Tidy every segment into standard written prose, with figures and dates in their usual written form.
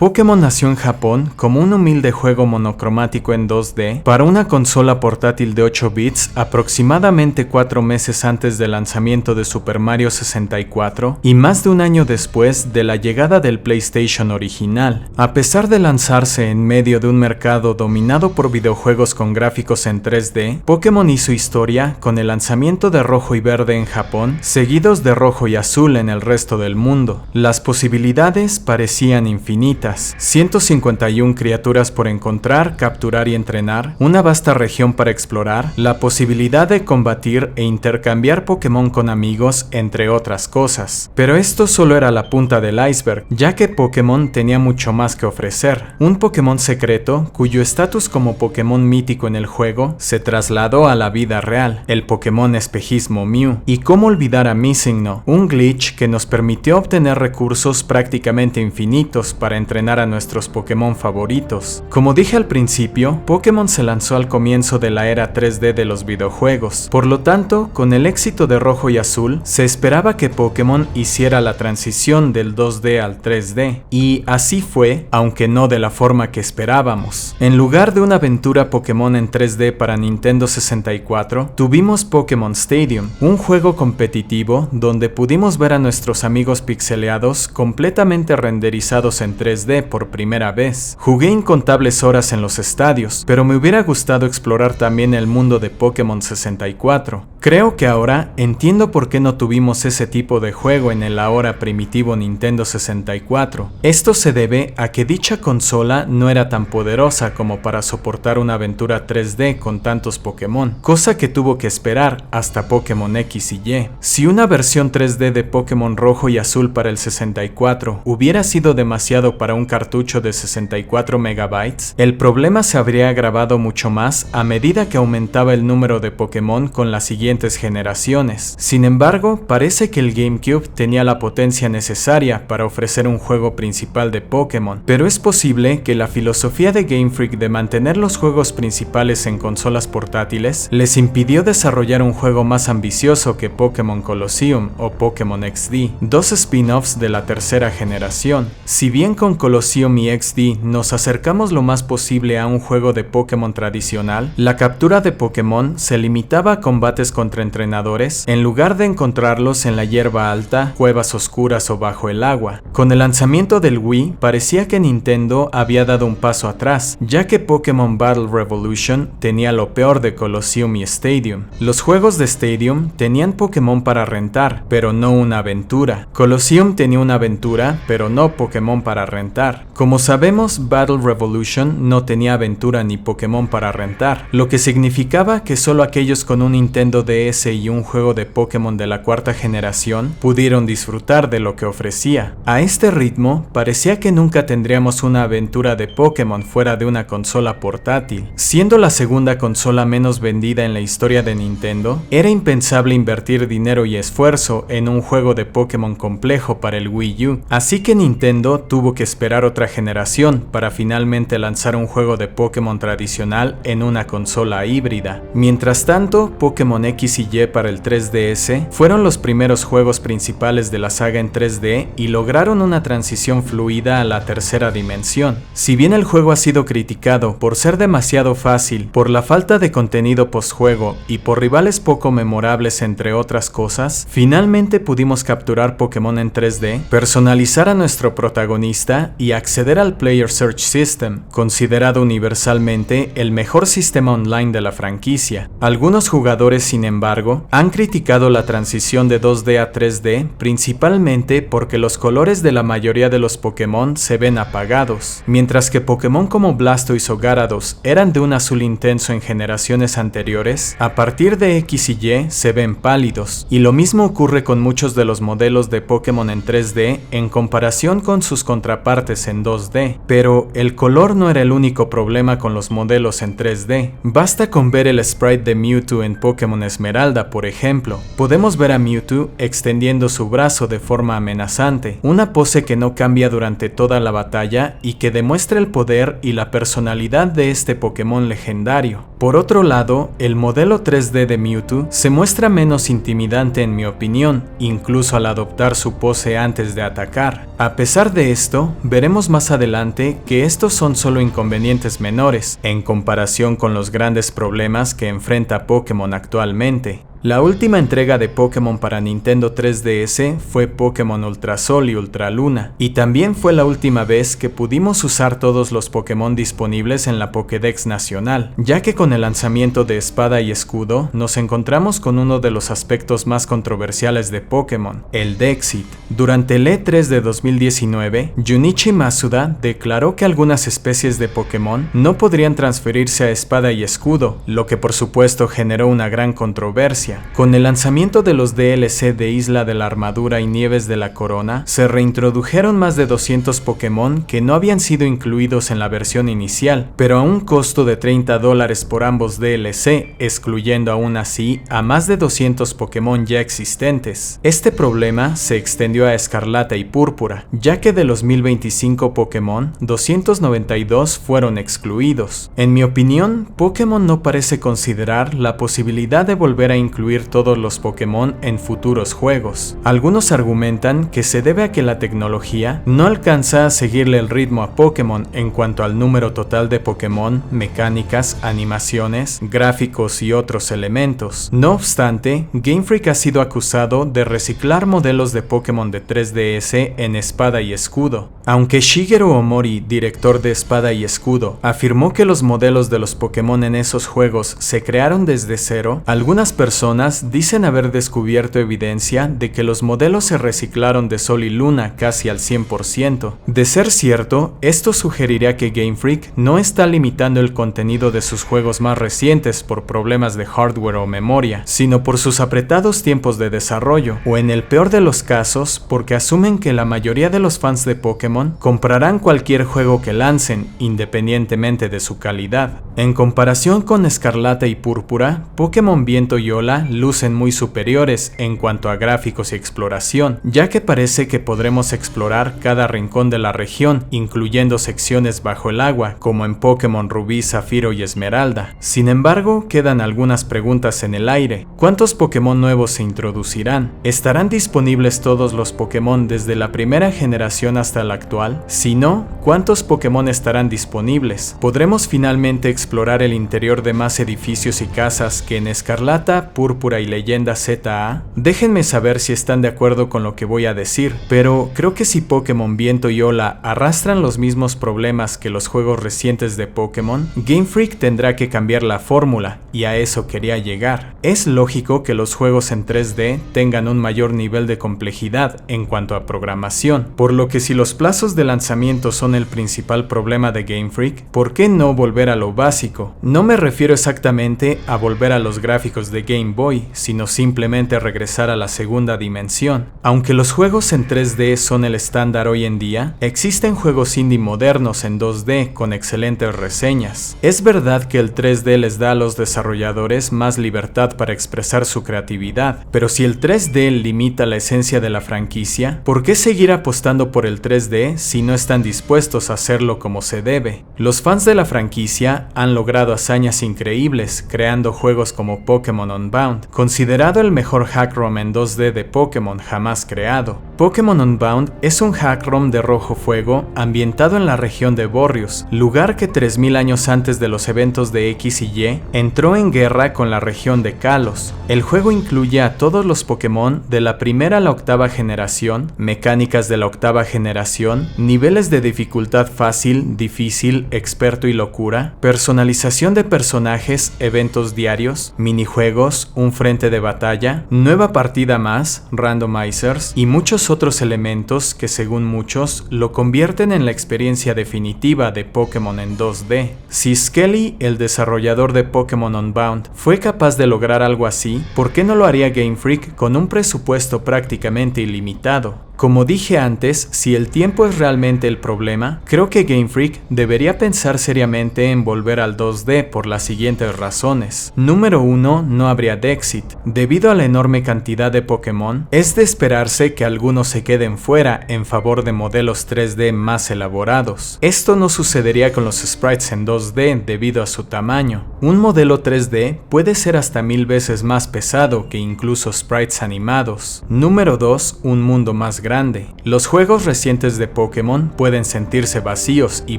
Pokémon nació en Japón como un humilde juego monocromático en 2D para una consola portátil de 8 bits aproximadamente 4 meses antes del lanzamiento de Super Mario 64 y más de un año después de la llegada del PlayStation original. A pesar de lanzarse en medio de un mercado dominado por videojuegos con gráficos en 3D, Pokémon hizo historia con el lanzamiento de Rojo y Verde en Japón, seguidos de Rojo y Azul en el resto del mundo. Las posibilidades parecían infinitas. 151 criaturas por encontrar, capturar y entrenar, una vasta región para explorar, la posibilidad de combatir e intercambiar Pokémon con amigos, entre otras cosas. Pero esto solo era la punta del iceberg, ya que Pokémon tenía mucho más que ofrecer. Un Pokémon secreto, cuyo estatus como Pokémon mítico en el juego se trasladó a la vida real, el Pokémon espejismo Mew. Y cómo olvidar a MissingNo, un glitch que nos permitió obtener recursos prácticamente infinitos para entrenar a nuestros Pokémon favoritos. Como dije al principio, Pokémon se lanzó al comienzo de la era 3D de los videojuegos. Por lo tanto, con el éxito de Rojo y Azul, se esperaba que Pokémon hiciera la transición del 2D al 3D. Y así fue, aunque no de la forma que esperábamos. En lugar de una aventura Pokémon en 3D para Nintendo 64, tuvimos Pokémon Stadium, un juego competitivo donde pudimos ver a nuestros amigos pixeleados completamente renderizados en 3D por primera vez. Jugué incontables horas en los estadios, pero me hubiera gustado explorar también el mundo de Pokémon 64. Creo que ahora entiendo por qué no tuvimos ese tipo de juego en el ahora primitivo Nintendo 64. Esto se debe a que dicha consola no era tan poderosa como para soportar una aventura 3D con tantos Pokémon, cosa que tuvo que esperar hasta Pokémon X y Y. Si una versión 3D de Pokémon Rojo y Azul para el 64 hubiera sido demasiado para un cartucho de 64 megabytes, el problema se habría agravado mucho más a medida que aumentaba el número de Pokémon con las siguientes generaciones. Sin embargo, parece que el GameCube tenía la potencia necesaria para ofrecer un juego principal de Pokémon, pero es posible que la filosofía de Game Freak de mantener los juegos principales en consolas portátiles les impidió desarrollar un juego más ambicioso que Pokémon Colosseum o Pokémon XD, dos spin-offs de la tercera generación. Si bien con Colosseum y XD nos acercamos lo más posible a un juego de Pokémon tradicional, la captura de Pokémon se limitaba a combates contra entrenadores en lugar de encontrarlos en la hierba alta, cuevas oscuras o bajo el agua. Con el lanzamiento del Wii, parecía que Nintendo había dado un paso atrás, ya que Pokémon Battle Revolution tenía lo peor de Colosseum y Stadium. Los juegos de Stadium tenían Pokémon para rentar, pero no una aventura. Colosseum tenía una aventura, pero no Pokémon para rentar. Como sabemos, Battle Revolution no tenía aventura ni Pokémon para rentar, lo que significaba que solo aquellos con un Nintendo DS y un juego de Pokémon de la cuarta generación pudieron disfrutar de lo que ofrecía. A este ritmo, parecía que nunca tendríamos una aventura de Pokémon fuera de una consola portátil. Siendo la segunda consola menos vendida en la historia de Nintendo, era impensable invertir dinero y esfuerzo en un juego de Pokémon complejo para el Wii U, así que Nintendo tuvo que esperar otra generación para finalmente lanzar un juego de Pokémon tradicional en una consola híbrida. Mientras tanto, Pokémon X y Y para el 3DS fueron los primeros juegos principales de la saga en 3D y lograron una transición fluida a la tercera dimensión. Si bien el juego ha sido criticado por ser demasiado fácil, por la falta de contenido postjuego y por rivales poco memorables entre otras cosas, finalmente pudimos capturar Pokémon en 3D, personalizar a nuestro protagonista y acceder al Player Search System, considerado universalmente el mejor sistema online de la franquicia. Algunos jugadores, sin embargo, han criticado la transición de 2D a 3D principalmente porque los colores de la mayoría de los Pokémon se ven apagados, mientras que Pokémon como Blastoise o Gyarados eran de un azul intenso en generaciones anteriores, a partir de X y Y se ven pálidos, y lo mismo ocurre con muchos de los modelos de Pokémon en 3D en comparación con sus contrapartes en 2D. Pero el color no era el único problema con los modelos en 3D. Basta con ver el sprite de Mewtwo en Pokémon Esmeralda, por ejemplo. Podemos ver a Mewtwo extendiendo su brazo de forma amenazante, una pose que no cambia durante toda la batalla y que demuestra el poder y la personalidad de este Pokémon legendario. Por otro lado, el modelo 3D de Mewtwo se muestra menos intimidante en mi opinión, incluso al adoptar su pose antes de atacar. A pesar de esto, veremos más adelante que estos son solo inconvenientes menores en comparación con los grandes problemas que enfrenta Pokémon actualmente. La última entrega de Pokémon para Nintendo 3DS fue Pokémon Ultra Sol y Ultra Luna, y también fue la última vez que pudimos usar todos los Pokémon disponibles en la Pokédex nacional, ya que con el lanzamiento de Espada y Escudo nos encontramos con uno de los aspectos más controversiales de Pokémon, el Dexit. Durante el E3 de 2019, Junichi Masuda declaró que algunas especies de Pokémon no podrían transferirse a Espada y Escudo, lo que por supuesto generó una gran controversia. Con el lanzamiento de los DLC de Isla de la Armadura y Nieves de la Corona, se reintrodujeron más de 200 Pokémon que no habían sido incluidos en la versión inicial, pero a un costo de $30 por ambos DLC, excluyendo aún así a más de 200 Pokémon ya existentes. Este problema se extendió a Escarlata y Púrpura, ya que de los 1025 Pokémon, 292 fueron excluidos. En mi opinión, Pokémon no parece considerar la posibilidad de volver a incluir todos los Pokémon en futuros juegos. Algunos argumentan que se debe a que la tecnología no alcanza a seguirle el ritmo a Pokémon en cuanto al número total de Pokémon, mecánicas, animaciones, gráficos y otros elementos. No obstante, Game Freak ha sido acusado de reciclar modelos de Pokémon de 3DS en Espada y Escudo. Aunque Shigeru Omori, director de Espada y Escudo, afirmó que los modelos de los Pokémon en esos juegos se crearon desde cero, algunas personas dicen haber descubierto evidencia de que los modelos se reciclaron de Sol y Luna casi al 100%. De ser cierto, esto sugeriría que Game Freak no está limitando el contenido de sus juegos más recientes por problemas de hardware o memoria, sino por sus apretados tiempos de desarrollo, o en el peor de los casos, porque asumen que la mayoría de los fans de Pokémon comprarán cualquier juego que lancen, independientemente de su calidad. En comparación con Escarlata y Púrpura, Pokémon Viento y Ola lucen muy superiores en cuanto a gráficos y exploración, ya que parece que podremos explorar cada rincón de la región, incluyendo secciones bajo el agua, como en Pokémon Rubí, Zafiro y Esmeralda. Sin embargo, quedan algunas preguntas en el aire. ¿Cuántos Pokémon nuevos se introducirán? ¿Estarán disponibles todos los Pokémon desde la primera generación hasta la actual? Si no, ¿cuántos Pokémon estarán disponibles? ¿Podremos finalmente explorar el interior de más edificios y casas que en Escarlata, Púrpura y Leyenda ZA? Déjenme saber si están de acuerdo con lo que voy a decir, pero creo que si Pokémon Viento y Ola arrastran los mismos problemas que los juegos recientes de Pokémon, Game Freak tendrá que cambiar la fórmula, y a eso quería llegar. Es lógico que los juegos en 3D tengan un mayor nivel de complejidad en cuanto a programación, por lo que si los plazos de lanzamiento son el principal problema de Game Freak, ¿por qué no volver a lo básico? No me refiero exactamente a volver a los gráficos de Game Boy, sino simplemente regresar a la segunda dimensión. Aunque los juegos en 3D son el estándar hoy en día, existen juegos indie modernos en 2D con excelentes reseñas. Es verdad que el 3D les da a los desarrolladores más libertad para expresar su creatividad, pero si el 3D limita la esencia de la franquicia, ¿por qué seguir apostando por el 3D si no están dispuestos a hacerlo como se debe? Los fans de la franquicia han logrado hazañas increíbles creando juegos como Pokémon Unbound, considerado el mejor hack ROM en 2D de Pokémon jamás creado. Pokémon Unbound es un hack ROM de rojo fuego ambientado en la región de Borrios, lugar que 3000 años antes de los eventos de X y Y entró en guerra con la región de Kalos. El juego incluye a todos los Pokémon de la primera a la octava generación, mecánicas de la octava generación, niveles de dificultad fácil, difícil, experto y locura, personalización de personajes, eventos diarios, minijuegos, un frente de batalla, nueva partida más, randomizers y muchos otros elementos que según muchos lo convierten en la experiencia definitiva de Pokémon en 2D. Si Skelly, el desarrollador de Pokémon Unbound, fue capaz de lograr algo así, ¿por qué no lo haría Game Freak con un presupuesto prácticamente ilimitado? Como dije antes, si el tiempo es realmente el problema, creo que Game Freak debería pensar seriamente en volver al 2D por las siguientes razones. Número 1, no habría Dexit. Debido a la enorme cantidad de Pokémon, es de esperarse que algunos se queden fuera en favor de modelos 3D más elaborados. Esto no sucedería con los sprites en 2D debido a su tamaño. Un modelo 3D puede ser hasta 1000 veces más pesado que incluso sprites animados. Número 2, un mundo más grande. grande. Los juegos recientes de Pokémon pueden sentirse vacíos y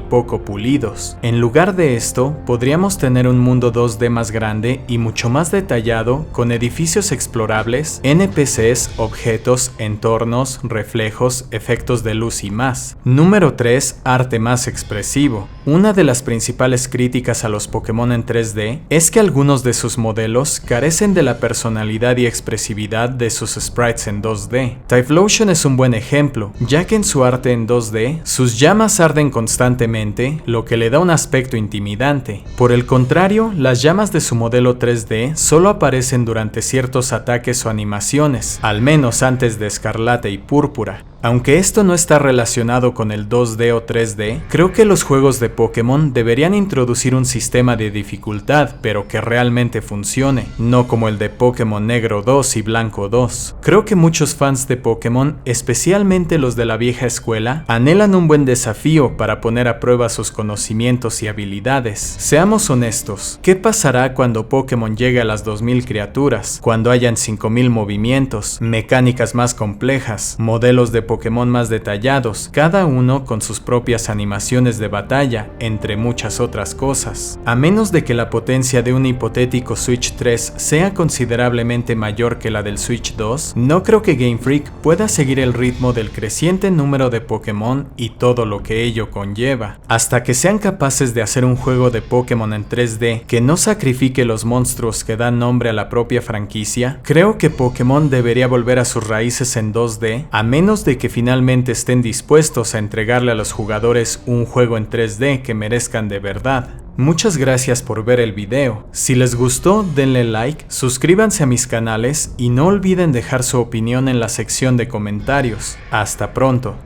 poco pulidos. En lugar de esto, podríamos tener un mundo 2D más grande y mucho más detallado, con edificios explorables, NPCs, objetos, entornos, reflejos, efectos de luz y más. Número 3. Arte más expresivo. Una de las principales críticas a los Pokémon en 3D es que algunos de sus modelos carecen de la personalidad y expresividad de sus sprites en 2D. Typhlosion es un buen ejemplo, ya que en su arte en 2D, sus llamas arden constantemente, lo que le da un aspecto intimidante. Por el contrario, las llamas de su modelo 3D solo aparecen durante ciertos ataques o animaciones, al menos antes de Escarlata y Púrpura. Aunque esto no está relacionado con el 2D o 3D, creo que los juegos de Pokémon deberían introducir un sistema de dificultad, pero que realmente funcione, no como el de Pokémon Negro 2 y Blanco 2. Creo que muchos fans de Pokémon, especialmente los de la vieja escuela, anhelan un buen desafío para poner a prueba sus conocimientos y habilidades. Seamos honestos, ¿qué pasará cuando Pokémon llegue a las 2000 criaturas? Cuando hayan 5000 movimientos, mecánicas más complejas, modelos de Pokémon más detallados, cada uno con sus propias animaciones de batalla, entre muchas otras cosas. A menos de que la potencia de un hipotético Switch 3 sea considerablemente mayor que la del Switch 2, no creo que Game Freak pueda seguir el ritmo del creciente número de Pokémon y todo lo que ello conlleva. Hasta que sean capaces de hacer un juego de Pokémon en 3D que no sacrifique los monstruos que dan nombre a la propia franquicia, creo que Pokémon debería volver a sus raíces en 2D, a menos de que finalmente estén dispuestos a entregarle a los jugadores un juego en 3D que merezcan de verdad. Muchas gracias por ver el video. Si les gustó, denle like, suscríbanse a mis canales y no olviden dejar su opinión en la sección de comentarios. Hasta pronto.